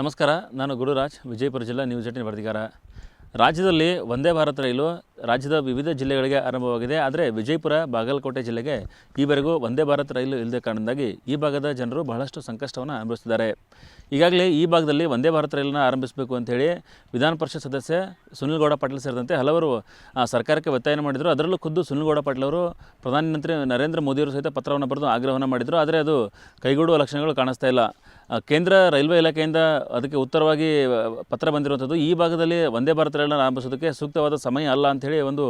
ನಮಸ್ಕಾರ. ನಾನು ಗುರುರಾಜ್, ವಿಜಯಪುರ ಜಿಲ್ಲಾ ನ್ಯೂಸ್ 18 ವರದಿಗಾರ. ರಾಜ್ಯದಲ್ಲಿ ವಂದೇ ಭಾರತ್ ರೈಲು ರಾಜ್ಯದ ವಿವಿಧ ಜಿಲ್ಲೆಗಳಿಗೆ ಆರಂಭವಾಗಿದೆ. ಆದರೆ ವಿಜಯಪುರ, ಬಾಗಲಕೋಟೆ ಜಿಲ್ಲೆಗೆ ಈವರೆಗೂ ವಂದೇ ಭಾರತ್ ರೈಲು ಇಲ್ಲದೆ ಕಾರಣದಿಂದಾಗಿ ಈ ಭಾಗದ ಜನರು ಬಹಳಷ್ಟು ಸಂಕಷ್ಟವನ್ನು ಅನುಭವಿಸುತ್ತಿದ್ದಾರೆ. ಈಗಾಗಲೇ ಈ ಭಾಗದಲ್ಲಿ ವಂದೇ ಭಾರತ್ ರೈಲನ್ನು ಆರಂಭಿಸಬೇಕು ಅಂತೇಳಿ ವಿಧಾನ ಪರಿಷತ್ ಸದಸ್ಯ ಸುನಿಲ್ ಗೌಡ ಪಾಟೀಲ್ ಸೇರಿದಂತೆ ಹಲವರು ಸರ್ಕಾರಕ್ಕೆ ಒತ್ತಾಯ ಮಾಡಿದರು. ಅದರಲ್ಲೂ ಖುದ್ದು ಸುನಿಲ್ ಗೌಡ ಪಾಟೀಲ್ ಅವರು ಪ್ರಧಾನಮಂತ್ರಿ ನರೇಂದ್ರ ಮೋದಿಯವರು ಸಹಿತ ಪತ್ರವನ್ನು ಬರೆದು ಆಗ್ರಹವನ್ನು ಮಾಡಿದರು. ಆದರೆ ಅದು ಕೈಗೂಡುವ ಲಕ್ಷಣಗಳು ಕಾಣಿಸ್ತಾ ಇಲ್ಲ. ಕೇಂದ್ರ ರೈಲ್ವೆ ಇಲಾಖೆಯಿಂದ ಅದಕ್ಕೆ ಉತ್ತರವಾಗಿ ಪತ್ರ ಬಂದಿರುವಂಥದ್ದು, ಈ ಭಾಗದಲ್ಲಿ ವಂದೇ ಭಾರತ್ ರೈಲನ್ನು ಆರಂಭಿಸೋದಕ್ಕೆ ಸೂಕ್ತವಾದ ಸಮಯ ಅಲ್ಲ ಅಂಥೇಳಿ ಒಂದು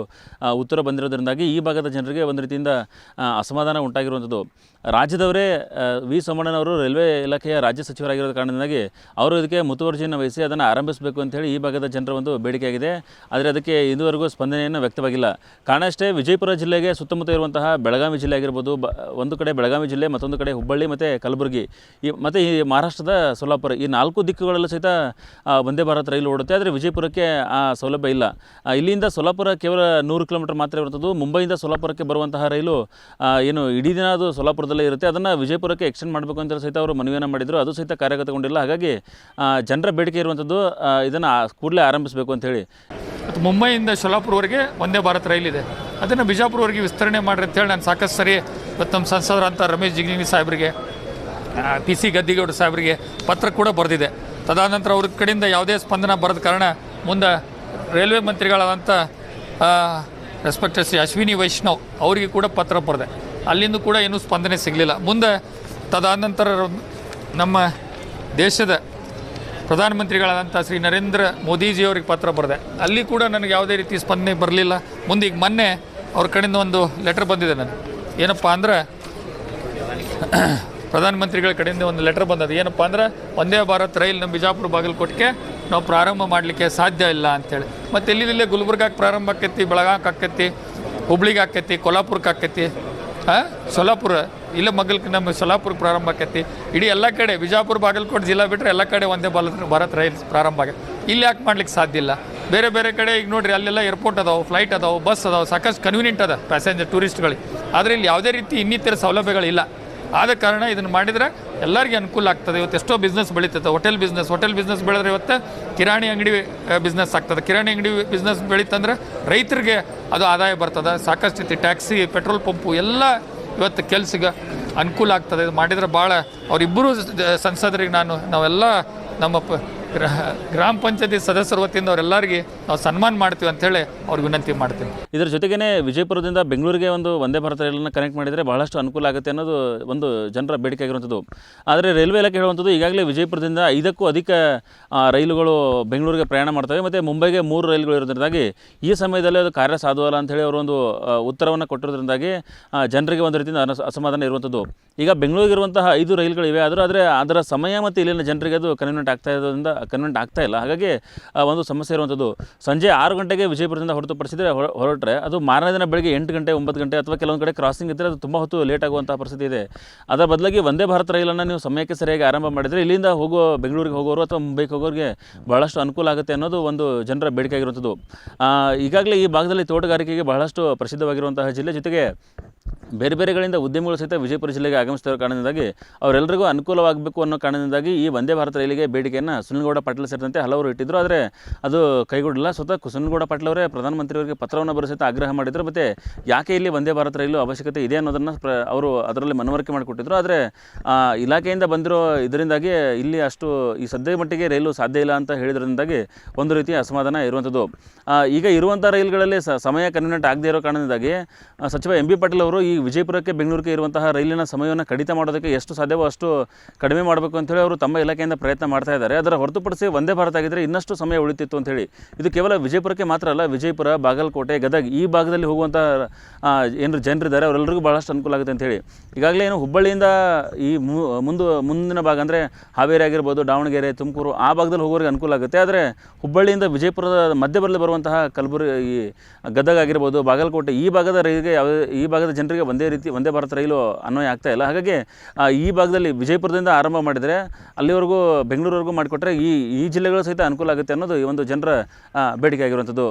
ಉತ್ತರ ಬಂದಿರೋದ್ರಿಂದಾಗಿ ಈ ಭಾಗದ ಜನರಿಗೆ ಒಂದು ರೀತಿಯಿಂದ ಅಸಮಾಧಾನ ಉಂಟಾಗಿರುವಂಥದ್ದು. ರಾಜ್ಯದವರೇ ವಿ ಸೋಮಣ್ಣನವರು ರೈಲ್ವೆ ಇಲಾಖೆಯ ರಾಜ್ಯ ಸಚಿವರಾಗಿರೋದ ಕಾರಣದಿಂದಾಗಿ ಅವರು ಇದಕ್ಕೆ ಮುತುವರ್ಜಿಯನ್ನು ವಹಿಸಿ ಅದನ್ನು ಆರಂಭಿಸಬೇಕು ಅಂತೇಳಿ ಈ ಭಾಗದ ಜನರ ಒಂದು ಬೇಡಿಕೆಯಾಗಿದೆ. ಆದರೆ ಅದಕ್ಕೆ ಇದುವರೆಗೂ ಸ್ಪಂದನೆಯನ್ನು ವ್ಯಕ್ತವಾಗಿಲ್ಲ. ಕಾರಣ ಅಷ್ಟೇ, ವಿಜಯಪುರ ಜಿಲ್ಲೆಗೆ ಸುತ್ತಮುತ್ತ ಇರುವಂತಹ ಬೆಳಗಾವಿ ಜಿಲ್ಲೆ ಆಗಿರ್ಬೋದು, ಒಂದು ಕಡೆ ಬೆಳಗಾವಿ ಜಿಲ್ಲೆ, ಮತ್ತೊಂದು ಕಡೆ ಹುಬ್ಬಳ್ಳಿ ಮತ್ತು ಕಲಬುರಗಿ, ಮತ್ತು ಈ ಮಹಾರಾಷ್ಟ್ರದ ಸೊಲ್ಲಾಪುರ, ಈ 4 ದಿಕ್ಕುಗಳಲ್ಲೂ ಸಹಿತ ವಂದೇ ಭಾರತ್ ರೈಲು ಓಡುತ್ತೆ. ಆದರೆ ವಿಜಯಪುರಕ್ಕೆ ಆ ಸೌಲಭ್ಯ ಇಲ್ಲ. ಇಲ್ಲಿಂದ ಸೊಲ್ಲಾಪುರ ಕೇವಲ 100 ಕಿಲೋಮೀಟರ್ ಮಾತ್ರ ಇರುತ್ತದೆ. ಮುಂಬೈಯಿಂದ ಸೊಲ್ಲಾಪುರಕ್ಕೆ ಬರುವಂತಹ ರೈಲು ಏನು ಇಡೀ ದಿನ ಅದು ಸೊಲ್ಲಾಪುರದಲ್ಲೇ ಇರುತ್ತೆ. ಅದನ್ನು ವಿಜಯಪುರಕ್ಕೆ ಎಕ್ಸ್ಟೆಂಡ್ ಮಾಡಬೇಕು ಅಂತ ಸಹಿತ ಅವರು ಮನವಿಯನ್ನು ಮಾಡಿದರು. ಅದು ಸಹಿತ ಕಾರ್ಯಗತಗೊಂಡಿಲ್ಲ. ಹಾಗಾಗಿ ಜನರ ಬೇಡಿಕೆ ಇರುವಂಥದ್ದು ಇದನ್ನು ಕೂಡಲೇ ಆರಂಭಿಸಬೇಕು ಅಂಥೇಳಿ. ಮತ್ತು ಮುಂಬೈಯಿಂದ ಸೊಲ್ಲಾಪುರವರೆಗೆ ವಂದೇ ಭಾರತ್ ರೈಲಿದೆ, ಅದನ್ನು ಬಿಜಾಪುರವರೆಗೆ ವಿಸ್ತರಣೆ ಮಾಡಿರಿ ಅಂತೇಳಿ ನಾನು ಸಾಕಷ್ಟು ಸರಿ ಇವತ್ತು ನಮ್ಮ ಸಂಸದರಂಥ ರಮೇಶ್ ಜಿಗಜಿಣಗಿ ಸಾಹೇಬರಿಗೆ, PC ಗದ್ದಿಗೌಡ ಸಾಹೇಬರಿಗೆ ಪತ್ರ ಕೂಡ ಬರೆದಿದೆ. ತದನಂತರ ಅವ್ರ ಕಡೆಯಿಂದ ಯಾವುದೇ ಸ್ಪಂದನ ಬರದ ಕಾರಣ ಮುಂದೆ ರೈಲ್ವೆ ಮಂತ್ರಿಗಳಾದಂಥ ರೆಸ್ಪೆಕ್ಟೆಡ್ ಶ್ರೀ ಅಶ್ವಿನಿ ವೈಷ್ಣವ್ ಅವರಿಗೆ ಕೂಡ ಪತ್ರ ಬರೆದೆ. ಅಲ್ಲಿಂದ ಕೂಡ ಏನೂ ಸ್ಪಂದನೆ ಸಿಗಲಿಲ್ಲ. ಮುಂದೆ ತದನಂತರ ನಮ್ಮ ದೇಶದ ಪ್ರಧಾನಮಂತ್ರಿಗಳಾದಂಥ ಶ್ರೀ ನರೇಂದ್ರ ಮೋದಿಜಿಯವ್ರಿಗೆ ಪತ್ರ ಬರೆದೆ. ಅಲ್ಲಿ ಕೂಡ ನನಗೆ ಯಾವುದೇ ರೀತಿ ಸ್ಪಂದನೆ ಬರಲಿಲ್ಲ. ಮುಂದೆ ಈಗ ಮೊನ್ನೆ ಅವ್ರ ಕಡೆಯಿಂದ ಒಂದು ಲೆಟ್ರ್ ಬಂದಿದೆ ನನಗೆ. ಏನಪ್ಪ ಅಂದ್ರೆ ಪ್ರಧಾನಮಂತ್ರಿಗಳ ಕಡೆಯಿಂದ ಒಂದು ಲೆಟ್ರ್ ಬಂದದ್ದು. ಏನಪ್ಪ ಅಂದ್ರೆ ವಂದೇ ಭಾರತ್ ರೈಲ್ ನಮ್ಮ ಬಿಜಾಪುರ ಬಾಗಲಕೋಟೆಗೆ ನಾವು ಪ್ರಾರಂಭ ಮಾಡಲಿಕ್ಕೆ ಸಾಧ್ಯ ಇಲ್ಲ ಅಂಥೇಳಿ. ಮತ್ತು ಎಲ್ಲಿದೆಲ್ಲೇ ಗುಲ್ಬರ್ಗಾಕ್ಕೆ ಪ್ರಾರಂಭ ಆಕೈತಿ, ಬೆಳಗಾವಿಗೆ ಆಕೈತಿ, ಹುಬ್ಳಿಗೆ ಆಕೈತಿ, ಕೊಲ್ಹಾಪುರಕ್ಕೆ ಆಕೈತಿ, ಸೊಲ್ಲಾಪುರ ಇಲ್ಲ ಮಗಲ್ಗೆ ನಮ್ಮ ಸೊಲ್ಲಾಪುರಕ್ಕೆ ಪ್ರಾರಂಭ ಆಕೈತಿ. ಇಡೀ ಎಲ್ಲ ಕಡೆ ಬಿಜಾಪುರ ಬಾಗಲಕೋಟೆ ಜಿಲ್ಲಾ ಬಿಟ್ಟರೆ ಎಲ್ಲ ಕಡೆ ವಂದೇ ಭಾರತ್ ರೈಲ್ ಪ್ರಾರಂಭ ಆಗಿದೆ. ಇಲ್ಲಿ ಯಾಕೆ ಮಾಡ್ಲಿಕ್ಕೆ ಸಾಧ್ಯ ಇಲ್ಲ? ಬೇರೆ ಬೇರೆ ಕಡೆ ಈಗ ನೋಡಿರಿ, ಅಲ್ಲೆಲ್ಲ ಏರ್ಪೋರ್ಟ್ ಅದಾವೆ, ಫ್ಲೈಟ್ ಅದಾವೆ, ಬಸ್ ಅದಾವೆ, ಸಾಕಷ್ಟು ಕನ್ವೀನಿಯಂಟ್ ಅದ ಪ್ಯಾಸೆಂಜರ್ ಟೂರಿಸ್ಟ್ಗಳಿಗೆ. ಆದರೆ ಇಲ್ಲಿ ಯಾವುದೇ ರೀತಿ ಇನ್ನಿತರ ಸೌಲಭ್ಯಗಳಿಲ್ಲ. ಆದ ಕಾರಣ ಇದನ್ನು ಮಾಡಿದರೆ ಎಲ್ಲರಿಗೂ ಅನುಕೂಲ ಆಗ್ತದೆ. ಇವತ್ತು ಎಷ್ಟೋ ಬಿಸ್ನೆಸ್ ಬೆಳೀತದೆ. ಹೋಟೆಲ್ ಬಿಸ್ನೆಸ್ ಬೆಳೆದ್ರೆ ಇವತ್ತು ಕಿರಾಣಿ ಅಂಗಡಿ ಬಿಸ್ನೆಸ್ ಆಗ್ತದೆ. ಕಿರಾಣಿ ಅಂಗಡಿ ಬಿಸ್ನೆಸ್ ಬೆಳೀತಂದ್ರೆ ರೈತರಿಗೆ ಅದು ಆದಾಯ ಬರ್ತದೆ. ಸಾಕಷ್ಟು ರೀತಿ ಟ್ಯಾಕ್ಸಿ, ಪೆಟ್ರೋಲ್ ಪಂಪು ಎಲ್ಲ ಇವತ್ತು ಕೆಲ್ಸಕ್ಕೆ ಅನುಕೂಲ ಆಗ್ತದೆ. ಇದು ಮಾಡಿದರೆ ಭಾಳ ಅವರಿಬ್ಬರು ಸಂಸದರಿಗೆ ನಾವೆಲ್ಲ ನಮ್ಮ ಗ್ರಾಮ ಪಂಚಾಯತಿ ಸದಸ್ಯರ ವತಿಯಿಂದ ಅವರೆಲ್ಲರಿಗೆ ನಾವು ಸನ್ಮಾನ ಮಾಡ್ತೀವಿ ಅಂಥೇಳಿ ಅವ್ರಿಗೆ ವಿನಂತಿ ಮಾಡ್ತೀನಿ. ಇದರ ಜೊತೆಗೇ ವಿಜಯಪುರದಿಂದ ಬೆಂಗಳೂರಿಗೆ ಒಂದು ವಂದೇ ಭಾರತ್ ರೈಲನ್ನು ಕನೆಕ್ಟ್ ಮಾಡಿದರೆ ಬಹಳಷ್ಟು ಅನುಕೂಲ ಆಗುತ್ತೆ ಅನ್ನೋದು ಒಂದು ಜನರ ಬೇಡಿಕೆ ಆಗಿರುವಂಥದ್ದು. ಆದರೆ ರೈಲ್ವೆ ಇಲಾಖೆ ಹೇಳುವಂಥದ್ದು, ಈಗಾಗಲೇ ವಿಜಯಪುರದಿಂದ 5ಕ್ಕೂ ಅಧಿಕ ರೈಲುಗಳು ಬೆಂಗಳೂರಿಗೆ ಪ್ರಯಾಣ ಮಾಡ್ತವೆ ಮತ್ತು ಮುಂಬೈಗೆ 3 ರೈಲುಗಳು ಇರೋದ್ರಿಂದಾಗಿ ಈ ಸಮಯದಲ್ಲಿ ಅದು ಕಾರ್ಯ ಸಾಧುವಲ್ಲ ಅಂಥೇಳಿ ಅವರು ಒಂದು ಉತ್ತರವನ್ನು ಕೊಟ್ಟಿರೋದ್ರಿಂದಾಗಿ ಜನರಿಗೆ ಒಂದು ರೀತಿಯಿಂದ ಅಸಮಾಧಾನ ಇರುವಂಥದ್ದು. ಈಗ ಬೆಂಗಳೂರಿಗಿರುವಂತಹ 5 ರೈಲುಗಳಿವೆ. ಆದರೆ ಅದರ ಸಮಯ ಮತ್ತು ಇಲ್ಲಿನ ಜನರಿಗೆ ಅದು ಕನ್ವೀನಿಯಂಟ್ ಆಗ್ತಾ ಇಲ್ಲ. ಹಾಗಾಗಿ ಒಂದು ಸಮಸ್ಯೆ ಇರುವಂಥದ್ದು. ಸಂಜೆ 6 ಗಂಟೆಗೆ ವಿಜಯಪುರದಿಂದ ಹೊರತುಪಡಿಸಿದರೆ ಹೊರಟ್ರೆ ಅದು ಮಾರನೇ ದಿನ ಬೆಳಗ್ಗೆ 8 ಗಂಟೆ 9 ಗಂಟೆ ಅಥವಾ ಕೆಲವೊಂದು ಕಡೆ ಕ್ರಾಸಿಂಗ್ ಇದ್ದರೆ ಅದು ತುಂಬ ಹೊತ್ತು ಲೇಟ್ ಆಗುವಂಥ ಪರಿಸ್ಥಿತಿ ಇದೆ. ಅದರ ಬದಲಾಗಿ ವಂದೇ ಭಾರತ್ ರೈಲನ್ನು ನೀವು ಸಮಯಕ್ಕೆ ಸರಿಯಾಗಿ ಆರಂಭ ಮಾಡಿದರೆ ಇಲ್ಲಿಂದ ಬೆಂಗಳೂರಿಗೆ ಹೋಗೋರು ಅಥವಾ ಮುಂಬೈಗೆ ಹೋಗೋರಿಗೆ ಭಾಳಷ್ಟು ಅನುಕೂಲ ಆಗುತ್ತೆ ಅನ್ನೋದು ಒಂದು ಜನರ ಬೇಡಿಕೆ ಆಗಿರುವಂಥದ್ದು. ಈಗಾಗಲೇ ಈ ಭಾಗದಲ್ಲಿ ತೋಟಗಾರಿಕೆಗೆ ಬಹಳಷ್ಟು ಪ್ರಸಿದ್ಧವಾಗಿರುವಂತಹ ಜಿಲ್ಲೆ, ಜೊತೆಗೆ ಬೇರೆ ಬೇರೆಗಳಿಂದ ಉದ್ಯಮಿಗಳು ಸಹಿತ ವಿಜಯಪುರ ಜಿಲ್ಲೆಗೆ ಆಗಮಿಸ್ತಿರೋ ಕಾರಣದಿಂದಾಗಿ ಅವರೆಲ್ಲರಿಗೂ ಅನುಕೂಲವಾಗಬೇಕು ಅನ್ನೋ ಕಾರಣದಿಂದಾಗಿ ಈ ವಂದೇ ಭಾರತ್ ರೈಲಿಗೆ ಬೇಡಿಕೆಯನ್ನು ಸುನಿಲ್ ಗೌಡ ಪಾಟೀಲ್ ಸೇರಿದಂತೆ ಹಲವರು ಇಟ್ಟಿದ್ದರು. ಆದರೆ ಅದು ಕೈಗೂಡಿಲ್ಲ. ಸ್ವತಃ ಸುನಿಲ್ ಗೌಡ ಪಾಟೀಲ್ ಅವರೇ ಪ್ರಧಾನಮಂತ್ರಿಯವರಿಗೆ ಪತ್ರವನ್ನು ಬರೆದು ಸಹಿತ ಆಗ್ರಹ ಮಾಡಿದರು. ಮತ್ತು ಯಾಕೆ ಇಲ್ಲಿ ವಂದೇ ಭಾರತ್ ರೈಲು ಅವಶ್ಯಕತೆ ಇದೆ ಅನ್ನೋದನ್ನು ಅವರು ಅದರಲ್ಲಿ ಮನವರಿಕೆ ಮಾಡಿಕೊಟ್ಟಿದ್ದರು. ಆದರೆ ಇಲಾಖೆಯಿಂದ ಬಂದಿರೋ ಇದರಿಂದಾಗಿ ಇಲ್ಲಿ ಅಷ್ಟು ಈ ಸದ್ಯ ಮಟ್ಟಿಗೆ ರೈಲು ಸಾಧ್ಯ ಇಲ್ಲ ಅಂತ ಹೇಳಿದ್ರಿಂದಾಗಿ ಒಂದು ರೀತಿಯ ಅಸಮಾಧಾನ ಇರುವಂಥದ್ದು. ಈಗ ಇರುವಂಥ ರೈಲುಗಳಲ್ಲಿ ಸಮಯ ಕನ್ವೀನಿಯಂಟ್ ಆಗದೇ ಇರೋ ಕಾರಣದಿಂದಾಗಿ ಸಚಿವ MB ಪಾಟೀಲ್ ಅವರು ಈ ವಿಜಯಪುರಕ್ಕೆ ಬೆಂಗಳೂರಿಗೆ ಇರುವಂತಹ ರೈಲಿನ ಸಮಯವನ್ನು ಕಡಿತ ಮಾಡೋದಕ್ಕೆ ಎಷ್ಟು ಸಾಧ್ಯವೋ ಅಷ್ಟು ಕಡಿಮೆ ಮಾಡಬೇಕು ಅಂತೇಳಿ ಅವರು ತಮ್ಮ ಇಲಾಖೆಯಿಂದ ಪ್ರಯತ್ನ ಮಾಡ್ತಾ ಇದ್ದಾರೆ. ಅದರ ಹೊರತುಪಡಿಸಿ ವಂದೇ ಭಾರತ್ ಆಗಿದ್ದರೆ ಇನ್ನಷ್ಟು ಸಮಯ ಉಳಿತಿತ್ತು ಅಂತೇಳಿ. ಇದು ಕೇವಲ ವಿಜಯಪುರಕ್ಕೆ ಮಾತ್ರ ಅಲ್ಲ, ವಿಜಯಪುರ, ಬಾಗಲಕೋಟೆ, ಗದಗ ಈ ಭಾಗದಲ್ಲಿ ಹೋಗುವಂಥ ಏನು ಜನರಿದ್ದಾರೆ ಅವರೆಲ್ಲರಿಗೂ ಭಾಳಷ್ಟು ಅನುಕೂಲ ಆಗುತ್ತೆ ಅಂತೇಳಿ. ಈಗಾಗಲೇ ಏನು ಹುಬ್ಬಳ್ಳಿಯಿಂದ ಈ ಮುಂದಿನ ಭಾಗ ಅಂದರೆ ಹಾವೇರಿ ಆಗಿರ್ಬೋದು, ದಾವಣಗೆರೆ, ತುಮಕೂರು ಆ ಭಾಗದಲ್ಲಿ ಹೋಗೋರಿಗೆ ಅನುಕೂಲ ಆಗುತ್ತೆ. ಆದರೆ ಹುಬ್ಬಳ್ಳಿಯಿಂದ ವಿಜಯಪುರದ ಮಧ್ಯದಲ್ಲಿ ಬರುವಂತಹ ಕಲಬುರಗಿ, ಗದಗ ಆಗಿರ್ಬೋದು, ಬಾಗಲಕೋಟೆ ಈ ಭಾಗದ ರೈಲಿಗೆ ಈ ಭಾಗದ ಜನರಿಗೆ ವಂದೇ ಭಾರತ್ ರೈಲು ಅನ್ವಯ ಆಗ್ತಾ ಇಲ್ಲ. ಹಾಗಾಗಿ ಈ ಭಾಗದಲ್ಲಿ ವಿಜಯಪುರದಿಂದ ಆರಂಭ ಮಾಡಿದರೆ ಅಲ್ಲಿವರೆಗೂ ಬೆಂಗಳೂರವರೆಗೂ ಮಾಡಿಕೊಟ್ರೆ ಈ ಜಿಲ್ಲೆಗಳು ಸಹಿತ ಅನುಕೂಲ ಆಗುತ್ತೆ ಅನ್ನೋದು ಈ ಒಂದು ಜನರ ಬೇಡಿಕೆ ಆಗಿರುವಂಥದ್ದು.